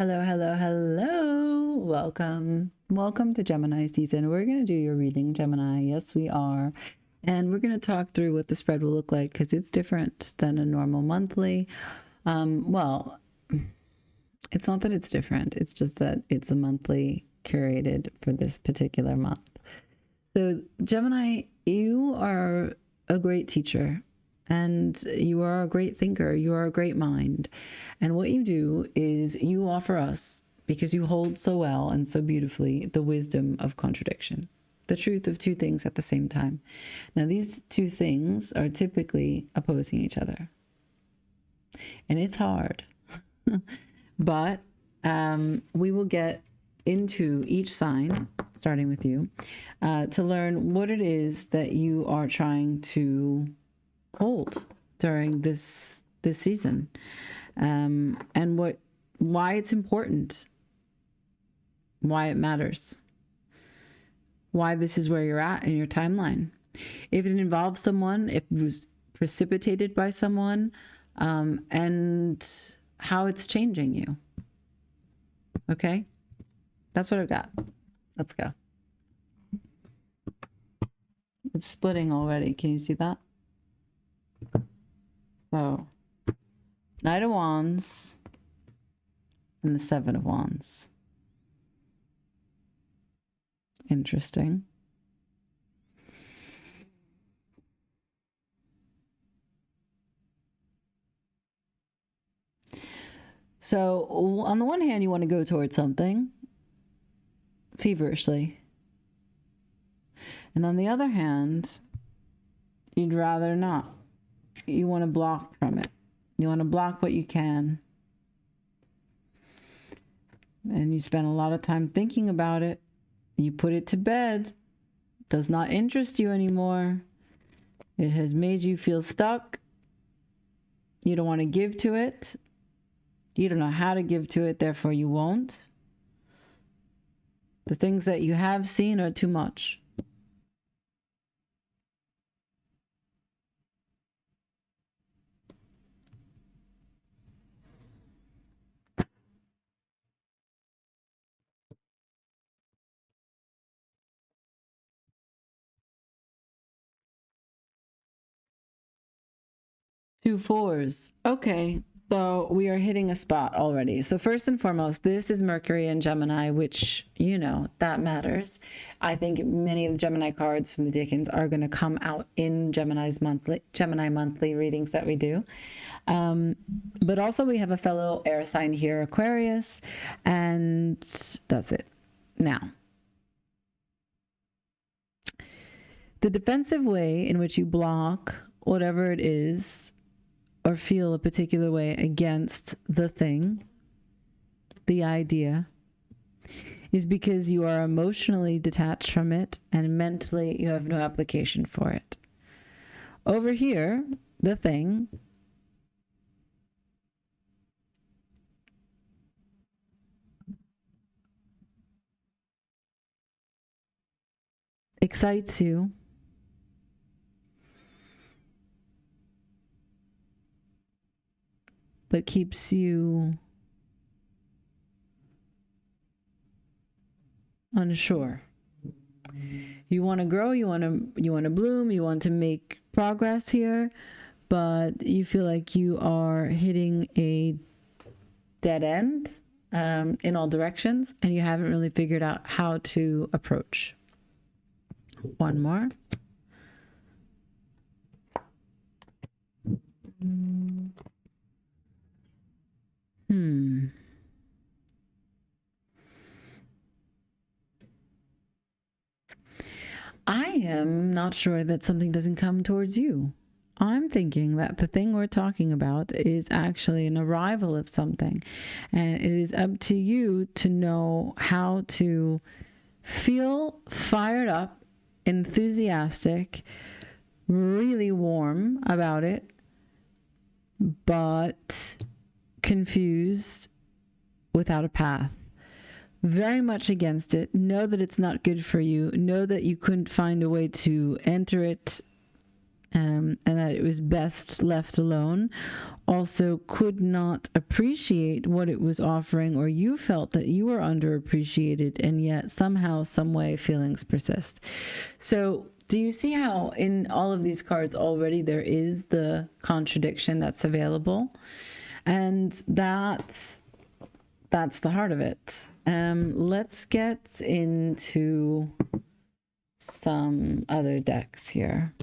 Hello, hello, hello. Welcome to Gemini season. We're going to do your reading, Gemini. Yes, we are. And we're going to talk through what the spread will look like because it's different than a normal monthly. Well, it's not that it's different. It's just that it's a monthly curated for this particular month. So, Gemini, you are a great teacher. And you are a great thinker. You are a great mind. And what you do is you offer us, because you hold so well and so beautifully, the wisdom of contradiction, the truth of two things at the same time. Now, these two things are typically opposing each other. And it's hard. But we will get into each sign, starting with you, to learn what it is that you are trying to hold during this season, and why it's important, why it matters, why this is where you're at in your timeline. If it involves someone, if it was precipitated by someone, and how it's changing you. Okay, that's what I've got. Let's go. It's splitting already. Can you see that? So, Knight of Wands and the Seven of Wands. Interesting. So, on the one hand, you want to go towards something feverishly. And on the other hand, you'd rather not. You want to block from it. You want to block what you can. And you spend a lot of time thinking about it. You put it to bed. Does not interest you anymore. It has made you feel stuck. You don't want to give to it. You don't know how to give to it, therefore you won't. The things that you have seen are too much. Two fours. Okay, so we are hitting a spot already. So first and foremost, this is Mercury in Gemini, which, you know, that matters. I think many of the Gemini cards from the Dickens are going to come out in Gemini monthly readings that we do. But also we have a fellow air sign here, Aquarius, and that's it. Now, the defensive way in which you block whatever it is or feel a particular way against the thing, the idea, is because you are emotionally detached from it and mentally you have no application for it. Over here, the thing excites you, but keeps you unsure. You want to grow, you want to bloom, you want to make progress here, but you feel like you are hitting a dead end in all directions, and you haven't really figured out how to approach. One more. I am not sure that something doesn't come towards you. I'm thinking that the thing we're talking about is actually an arrival of something. And it is up to you to know how to feel fired up, enthusiastic, really warm about it, but confused, without a path. Very much against it. Know that it's not good for you. Know that you couldn't find a way to enter it and that it was best left alone, also could not appreciate what it was offering, or you felt that you were underappreciated, and yet somehow, some way, feelings persist. So do you see how in all of these cards already there is the contradiction that's available? And that's the heart of it. Let's get into some other decks here.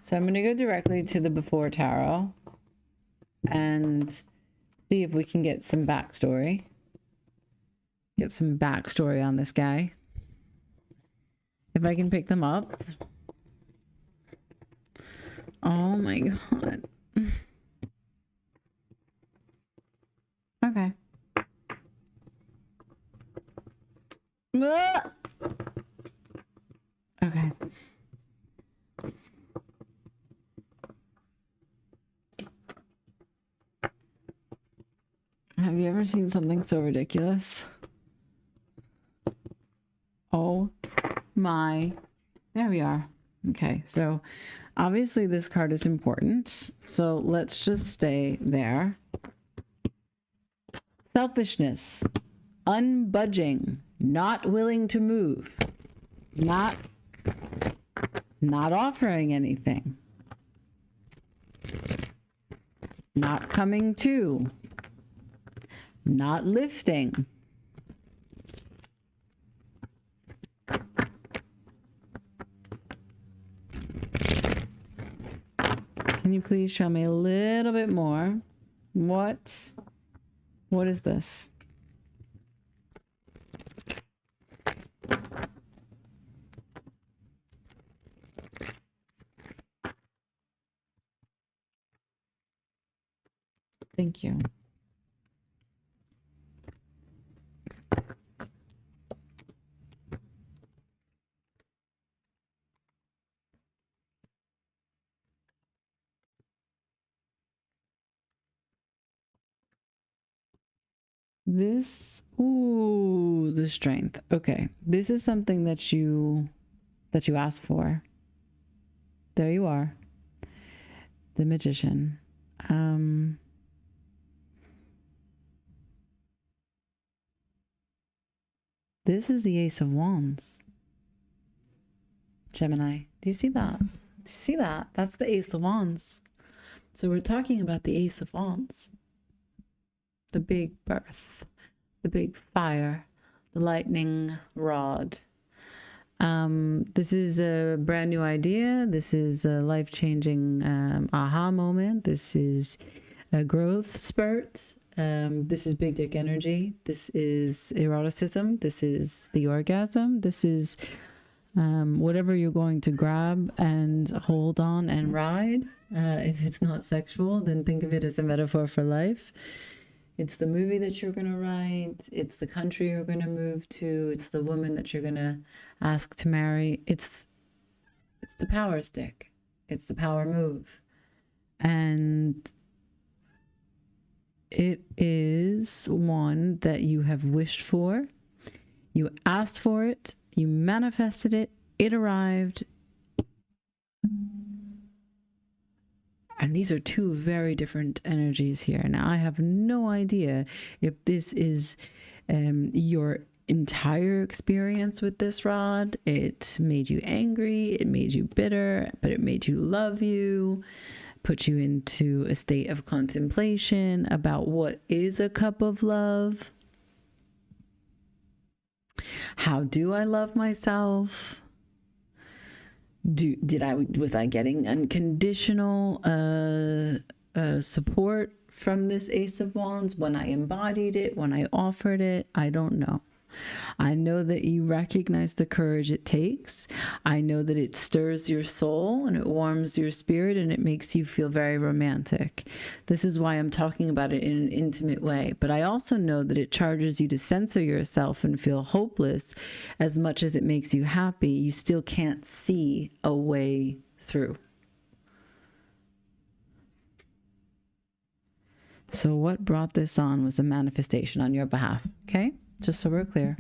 So I'm going to go directly to the Before Tarot and see if we can get some backstory. Get some backstory on this guy. If I can pick them up. Oh my God. Okay. Okay. Have you ever seen something so ridiculous? Oh my. There we are. Okay, so obviously this card is important. So let's just stay there. Selfishness, unbudging, not willing to move, not offering anything, not coming to, not lifting. Can you please show me a little bit more? What is this? Thank you. This, ooh, the strength. Okay, this is something that you asked for. There you are. The Magician. This is the Ace of Wands. Gemini. Do you see that? Do you see that? That's the Ace of Wands. So we're talking about the Ace of Wands. The big birth, the big fire, the lightning rod. This is a brand new idea. This is a life-changing aha moment. This is a growth spurt. This is big dick energy. This is eroticism. This is the orgasm. This is whatever you're going to grab and hold on and ride. If it's not sexual, then think of it as a metaphor for life. It's the movie that you're going to write. It's the country you're going to move to. It's the woman that you're going to ask to marry. It's the power stick. It's the power move. And it is one that you have wished for. You asked for it. You manifested it. It arrived. And these are two very different energies here. Now, I have no idea if this is your entire experience with this rod. It made you angry, it made you bitter, but it made you love you, put you into a state of contemplation about what is a cup of love. How do I love myself? Was I getting unconditional support from this Ace of Wands when I embodied it, when I offered it? I don't know. I know that you recognize the courage it takes. I know that it stirs your soul and it warms your spirit and it makes you feel very romantic. This is why I'm talking about it in an intimate way. But I also know that it charges you to censor yourself and feel hopeless. As much as it makes you happy, you still can't see a way through. So what brought this on was a manifestation on your behalf, okay? Just so we're clear.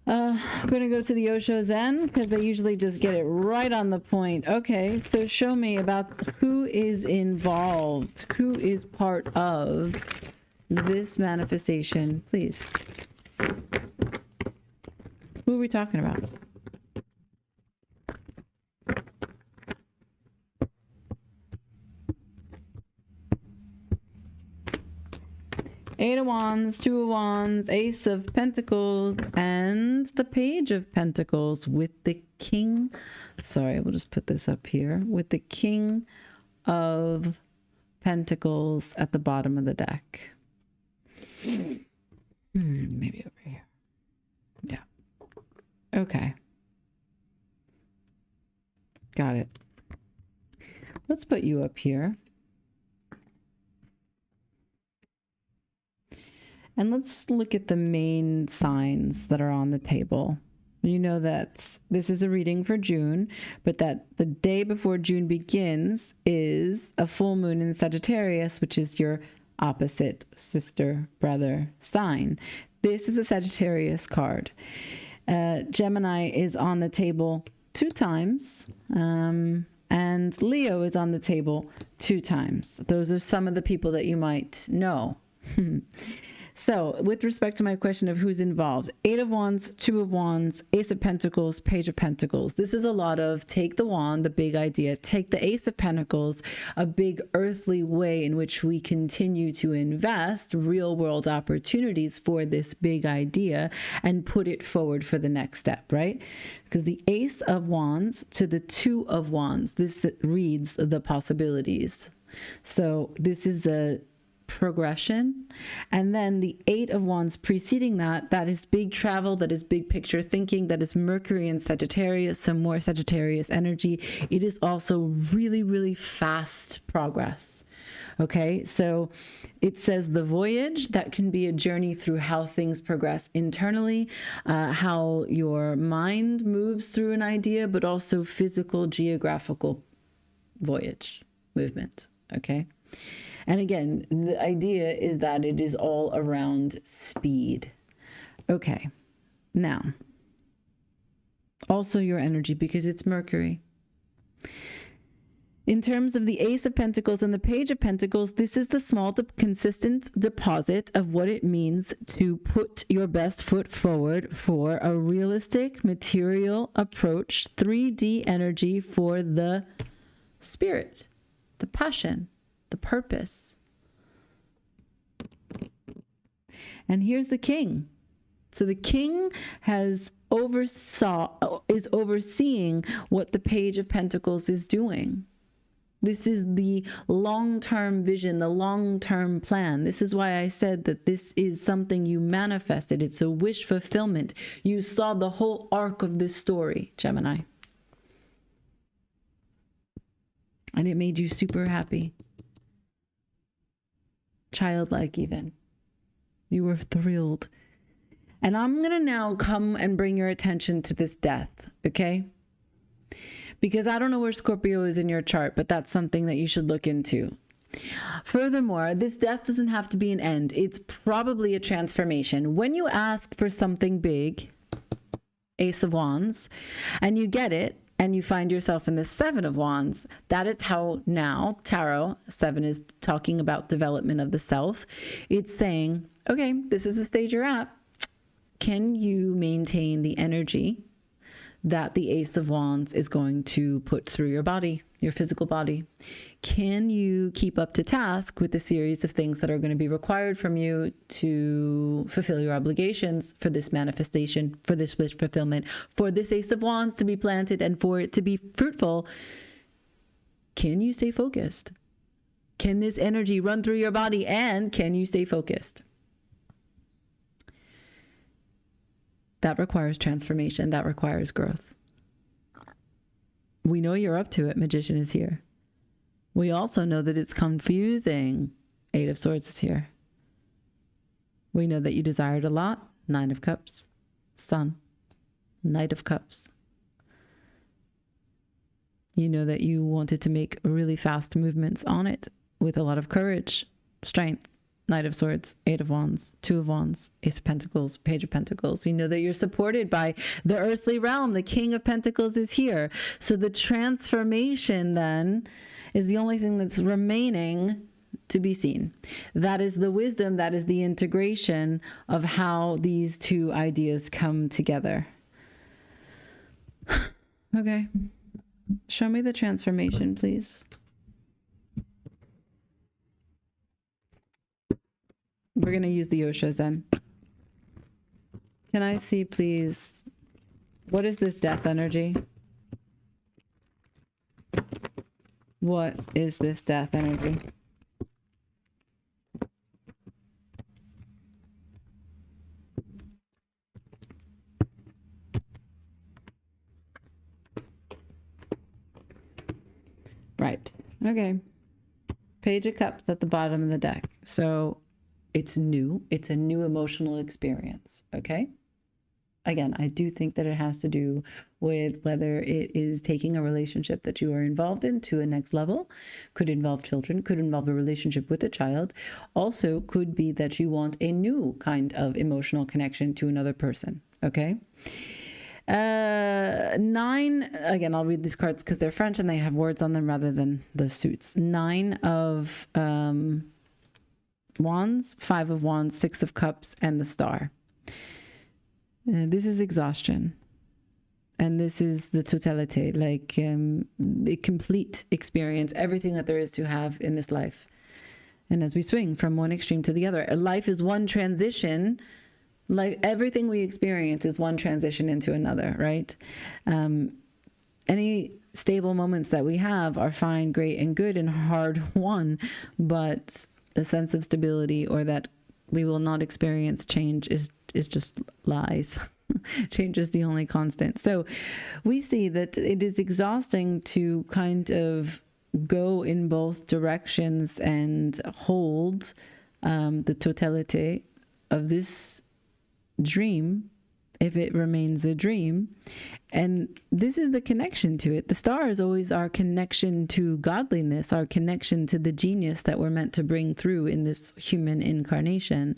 I'm going to go to the Osho Zen because they usually just get it right on the point. Okay, so show me about who is involved, who is part of this manifestation, please. Who are we talking about? Eight of Wands, Two of Wands, Ace of Pentacles, and the Page of Pentacles with the King. Sorry, we'll just put this up here. With the King of Pentacles at the bottom of the deck. Maybe over here. Yeah. Okay. Got it. Let's put you up here. And let's look at the main signs that are on the table. You know that this is a reading for June, but that the day before June begins is a full moon in Sagittarius, which is your opposite sister, brother sign. This is a Sagittarius card. Gemini is on the table 2 times, and Leo is on the table 2 times. Those are some of the people that you might know. So with respect to my question of who's involved, 8 of Wands, 2 of Wands, Ace of Pentacles, Page of Pentacles. This is a lot of take the wand, the big idea, take the Ace of Pentacles, a big earthly way in which we continue to invest real world opportunities for this big idea and put it forward for the next step, right? Because the Ace of Wands to the 2 of Wands, this reads the possibilities. So this is a progression, and then the 8 of Wands preceding that, that is big travel, that is big picture thinking, that is Mercury in Sagittarius, some more Sagittarius energy. It is also really, really fast progress. Okay, so it says the voyage, that can be a journey through how things progress internally, how your mind moves through an idea, but also physical, geographical voyage, movement. Okay. And again, the idea is that it is all around speed. Okay. Now, also your energy, because it's Mercury. In terms of the Ace of Pentacles and the Page of Pentacles, this is the small, consistent deposit of what it means to put your best foot forward for a realistic, material approach, 3D energy for the spirit, the passion, the purpose. And here's the King. So the King is overseeing what the Page of Pentacles is doing. This is the long-term vision, the long-term plan. This is why I said that this is something you manifested. It's a wish fulfillment. You saw the whole arc of this story, Gemini. And it made you super happy. Childlike even. You were thrilled. And I'm going to now come and bring your attention to this death, okay? Because I don't know where Scorpio is in your chart, but that's something that you should look into. Furthermore, this death doesn't have to be an end. It's probably a transformation. When you ask for something big, Ace of Wands, and you get it, and you find yourself in the 7 of Wands, that is how now Tarot 7 is talking about development of the self. It's saying, okay, this is the stage you're at. Can you maintain the energy that the Ace of Wands is going to put through your body, your physical body? Can you keep up to task with the series of things that are going to be required from you to fulfill your obligations for this manifestation, for this wish fulfillment, for this Ace of Wands to be planted and for it to be fruitful? Can you stay focused? Can this energy run through your body, and can you stay focused? That requires transformation. That requires growth. We know you're up to it. Magician is here. We also know that it's confusing. 8 of Swords is here. We know that you desired a lot. 9 of Cups. Sun. Knight of Cups. You know that you wanted to make really fast movements on it with a lot of courage, strength, Knight of Swords, Eight of Wands, Two of Wands, Ace of Pentacles, Page of Pentacles. We know that you're supported by the earthly realm. The King of Pentacles is here. So the transformation then is the only thing that's remaining to be seen. That is the wisdom, that is the integration of how these two ideas come together. Okay. Show me the transformation, please. We're going to use the Oshas then. Can I see, please, what is this death energy? What is this death energy? Right. Okay. Page of Cups at the bottom of the deck. So it's new. It's a new emotional experience. Okay. Again, I do think that it has to do with whether it is taking a relationship that you are involved in to a next level. Could involve children, could involve a relationship with a child. Also could be that you want a new kind of emotional connection to another person. Okay. 9, again, I'll read these cards because they're French and they have words on them rather than the suits. 9 of Wands, 5 of Wands, 6 of Cups, and the Star. This is exhaustion. And this is the totality, like the complete experience, everything that there is to have in this life. And as we swing from one extreme to the other, life is one transition. Like everything we experience is one transition into another, right? Any stable moments that we have are fine, great, and good and hard won, but a sense of stability or that we will not experience change is just lies. Change is the only constant. So we see that it is exhausting to kind of go in both directions and hold the totality of this dream, if it remains a dream. And this is the connection to it. The star is always our connection to godliness, our connection to the genius that we're meant to bring through in this human incarnation.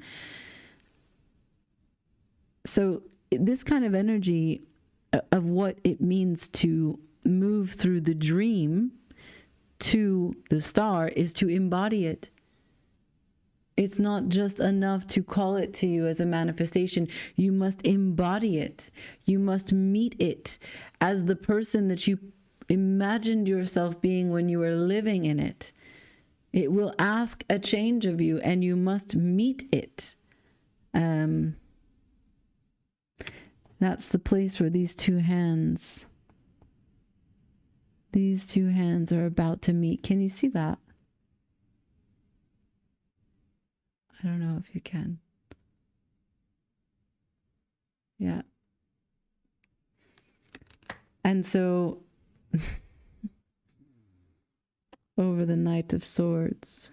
So this kind of energy of what it means to move through the dream to the star is to embody it. It's not just enough to call it to you as a manifestation. You must embody it. You must meet it as the person that you imagined yourself being when you were living in it. It will ask a change of you and you must meet it. That's the place where these two hands are about to meet. Can you see that? I don't know if you can. Yeah. And so over the Knight of Swords,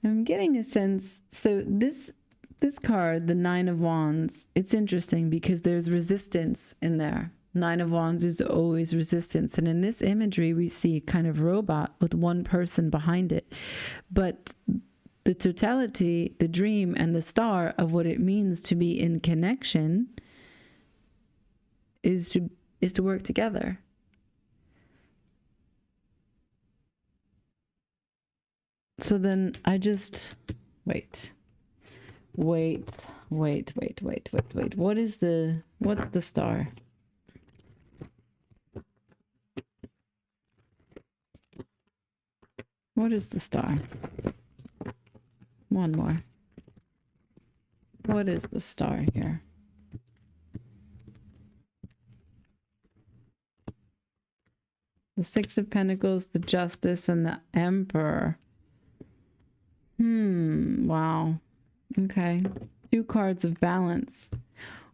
I'm getting a sense, so this card, the 9 of Wands, it's interesting because there's resistance in there. 9 of Wands is always resistance. And in this imagery, we see kind of robot with one person behind it. But the totality, the dream, and the star of what it means to be in connection is to work together. So then I just wait. What's the star? What is the star? One more. What is the star here? The 6 of Pentacles, the Justice, and the Emperor. Wow. Okay. 2 cards of balance.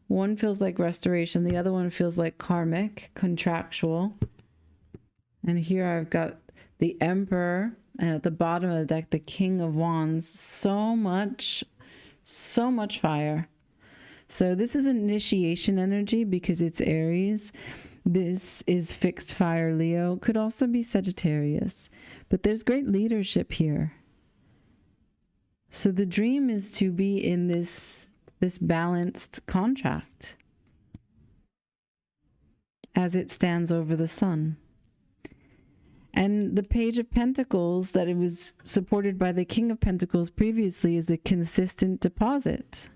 One feels like restoration. The other one feels like karmic, contractual. And here I've got the Emperor. And at the bottom of the deck, the King of Wands. So much fire. So this is initiation energy because it's Aries. This is fixed fire Leo. Could also be Sagittarius. But there's great leadership here. So the dream is to be in this balanced contract as it stands over the sun. And the Page of Pentacles, that it was supported by the King of Pentacles previously, is a consistent deposit.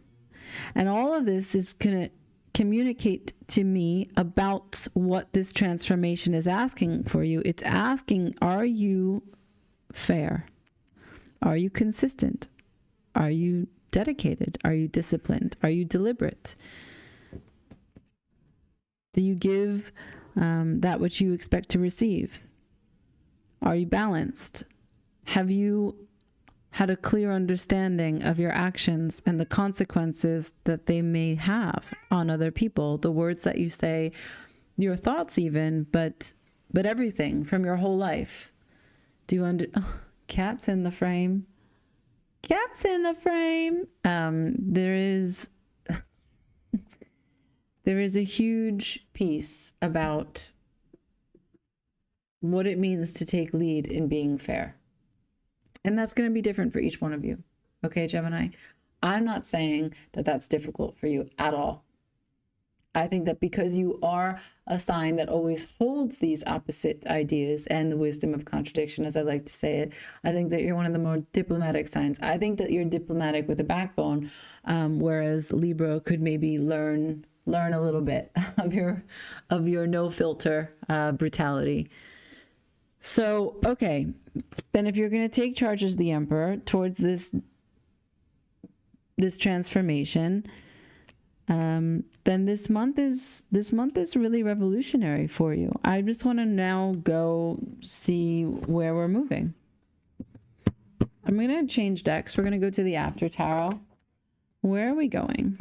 And all of this is going to communicate to me about what this transformation is asking for you. It's asking, are you fair? Are you consistent? Are you dedicated? Are you disciplined? Are you deliberate? Do you give that which you expect to receive? Are you balanced? Have you had a clear understanding of your actions and the consequences that they may have on other people? The words that you say, your thoughts even, but everything from your whole life. Do you cats in the frame? Cats in the frame. There is a huge piece about what it means to take lead in being fair. And that's going to be different for each one of you. Okay, Gemini? I'm not saying that that's difficult for you at all. I think that because you are a sign that always holds these opposite ideas and the wisdom of contradiction, as I like to say it, I think that you're one of the more diplomatic signs. I think that you're diplomatic with a backbone, whereas Libra could maybe learn a little bit of your no filter brutality. So, okay, then if you're going to take charge as the Emperor towards this transformation, then this month is really revolutionary for you. I just want to now go see where we're moving. I'm going to change decks. We're going to go to the After Tarot. Where are we going?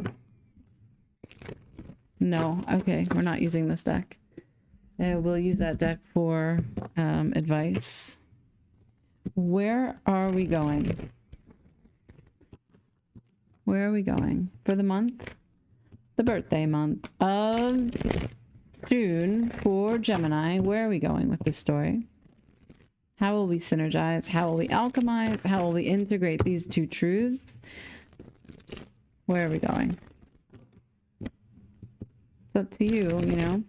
No, okay, we're not using this deck. We'll use that deck for advice. Where are we going? Where are we going? For the month? The birthday month of June for Gemini. Where are we going with this story? How will we synergize? How will we alchemize? How will we integrate these two truths? Where are we going? It's up to you, you know.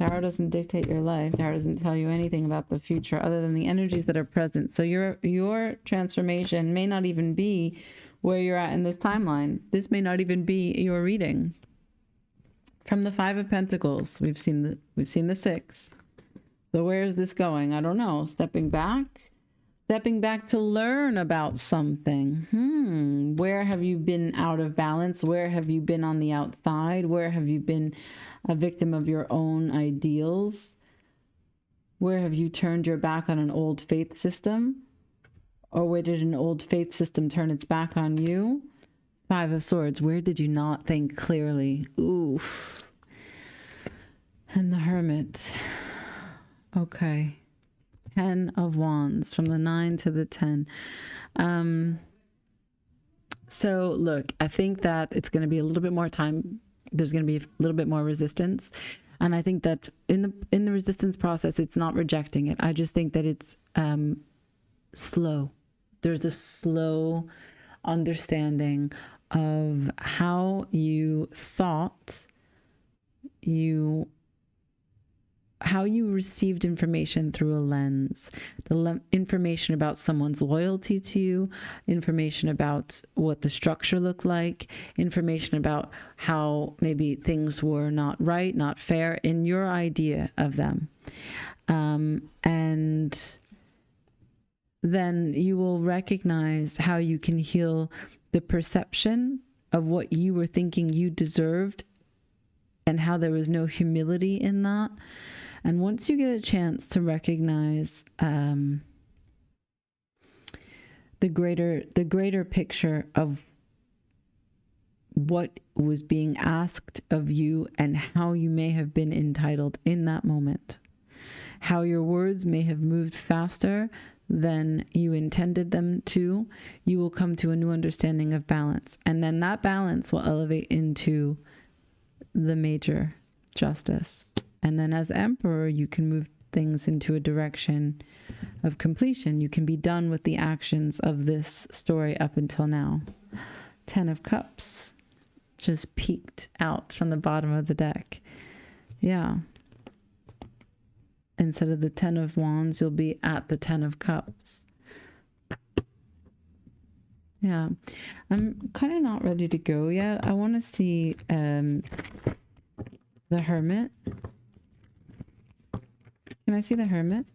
Tarot doesn't dictate your life. Tarot doesn't tell you anything about the future other than the energies that are present. So your transformation may not even be where you're at in this timeline. This may not even be your reading. From the Five of Pentacles, we've seen the Six. So where is this going? I don't know. Stepping back to learn about something. Where have you been out of balance? Where have you been on the outside? Where have you been a victim of your own ideals? Where have you turned your back on an old faith system? Or where did an old faith system turn its back on you? Five of Swords, where did you not think clearly? Oof. And the Hermit. Okay. 10 of Wands, from the 9 to the 10. So look, I think that it's going to be a little bit more time. There's going to be a little bit more resistance. And I think that in the resistance process, it's not rejecting it. I just think that it's slow. There's a slow understanding of how you thought how you received information through a lens, information about someone's loyalty to you, information about what the structure looked like, information about how maybe things were not right, not fair in your idea of them. And then you will recognize how you can heal the perception of what you were thinking you deserved and how there was no humility in that. And once you get a chance to recognize the greater picture of what was being asked of you and how you may have been entitled in that moment, how your words may have moved faster than you intended them to, you will come to a new understanding of balance. And then that balance will elevate into the major justice. And then as Emperor, you can move things into a direction of completion. You can be done with the actions of this story up until now. 10 of Cups just peeked out from the bottom of the deck. Yeah. Instead of the 10 of Wands, you'll be at the 10 of Cups. Yeah. I'm kind of not ready to go yet. I want to see the Hermit. Can I see the Hermit?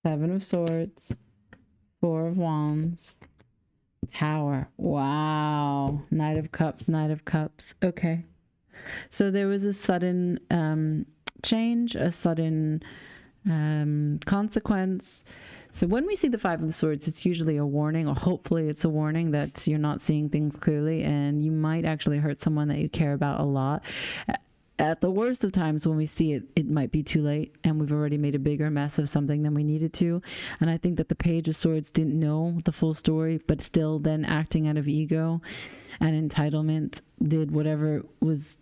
Seven of Swords, Four of Wands, Tower. Wow. Knight of Cups, Knight of Cups. Okay. So there was a sudden change, a sudden consequence. So when we see the Five of Swords, it's usually a warning, or hopefully it's a warning that you're not seeing things clearly and you might actually hurt someone that you care about a lot. At the worst of times, when we see it, it might be too late and we've already made a bigger mess of something than we needed to. And I think that the Page of Swords didn't know the full story, but still then acting out of ego and entitlement did whatever was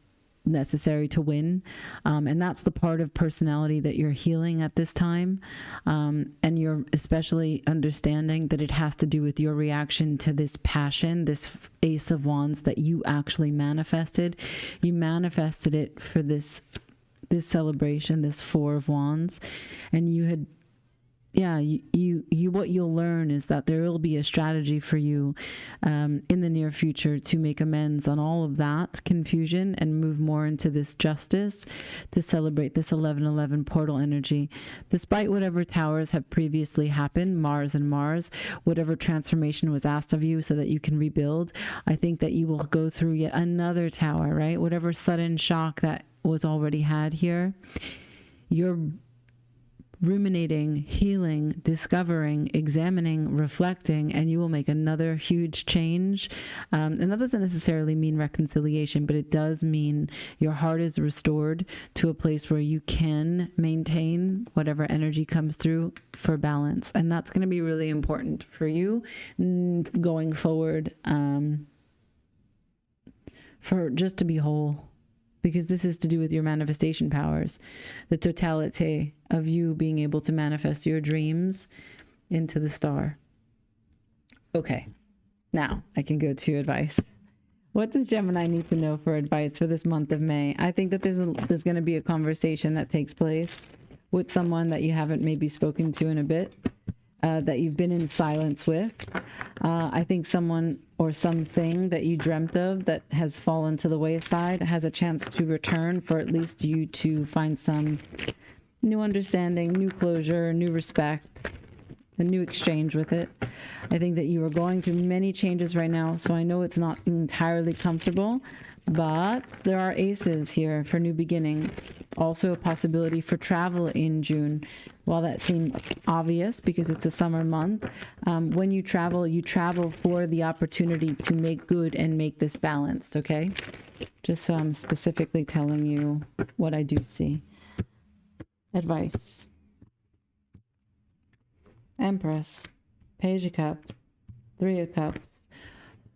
necessary to win. And that's the part of personality that you're healing at this time. And you're especially understanding that it has to do with your reaction to this passion, this Ace of Wands that you actually manifested. You manifested it for this celebration, this Four of Wands. And you had, what you'll learn is that there will be a strategy for you in the near future to make amends on all of that confusion and move more into this justice to celebrate this 11/11 portal energy. Despite whatever towers have previously happened, Mars and Mars, whatever transformation was asked of you so that you can rebuild, I think that you will go through yet another tower, right? Whatever sudden shock that was already had here, you're ruminating, healing, discovering, examining, reflecting, and you will make another huge change. And that doesn't necessarily mean reconciliation, but it does mean your heart is restored to a place where you can maintain whatever energy comes through for balance. And that's going to be really important for you going forward, for just to be whole. Because this is to do with your manifestation powers, the totality of you being able to manifest your dreams into the star. Okay, now I can go to advice. What does Gemini need to know for advice for this month of May? I think that there's going to be a conversation that takes place with someone that you haven't maybe spoken to in a bit, that you've been in silence with. I think someone or something that you dreamt of that has fallen to the wayside has a chance to return for at least you to find some new understanding, new closure, new respect, a new exchange with it. I think that you are going through many changes right now, so I know it's not entirely comfortable, but there are aces here for new beginning. Also a possibility for travel in June. While that seems obvious because it's a summer month, when you travel for the opportunity to make good and make this balanced, okay? Just so I'm specifically telling you what I do see. Advice. Empress, Page of Cups, Three of Cups,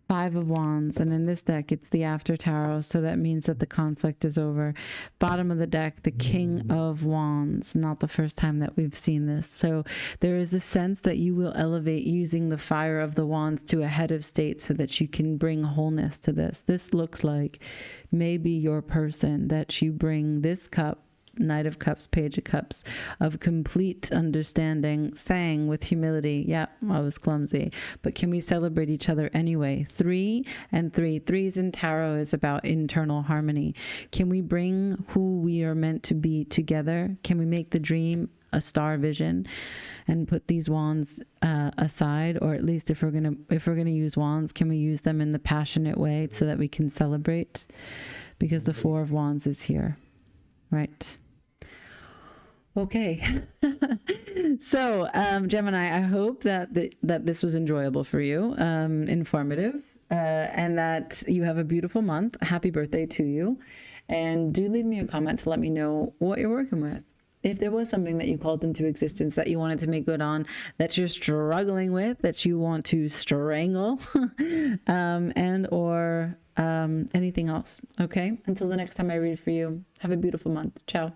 Five of Wands, and in this deck it's the after tarot, so that means that the conflict is over. Bottom of the deck, the King of Wands. Not the first time that we've seen this. So there is a sense that you will elevate using the fire of the wands to a head of state so that you can bring wholeness to this. This looks like maybe your person, that you bring this cup, Knight of Cups, Page of Cups, of complete understanding, saying with humility, yeah, I was clumsy, but can we celebrate each other anyway? 3 and 3. Threes in tarot is about internal harmony. Can we bring who we are meant to be together? Can we make the dream a star vision and put these wands aside? Or at least if we're gonna use wands, can we use them in the passionate way so that we can celebrate? Because the Four of Wands is here, right? Okay. So, Gemini, I hope that this was enjoyable for you, informative, and that you have a beautiful month. Happy birthday to you. And do leave me a comment to let me know what you're working with. If there was something that you called into existence that you wanted to make good on, that you're struggling with, that you want to strangle, and or anything else. Okay. Until the next time I read for you, have a beautiful month. Ciao.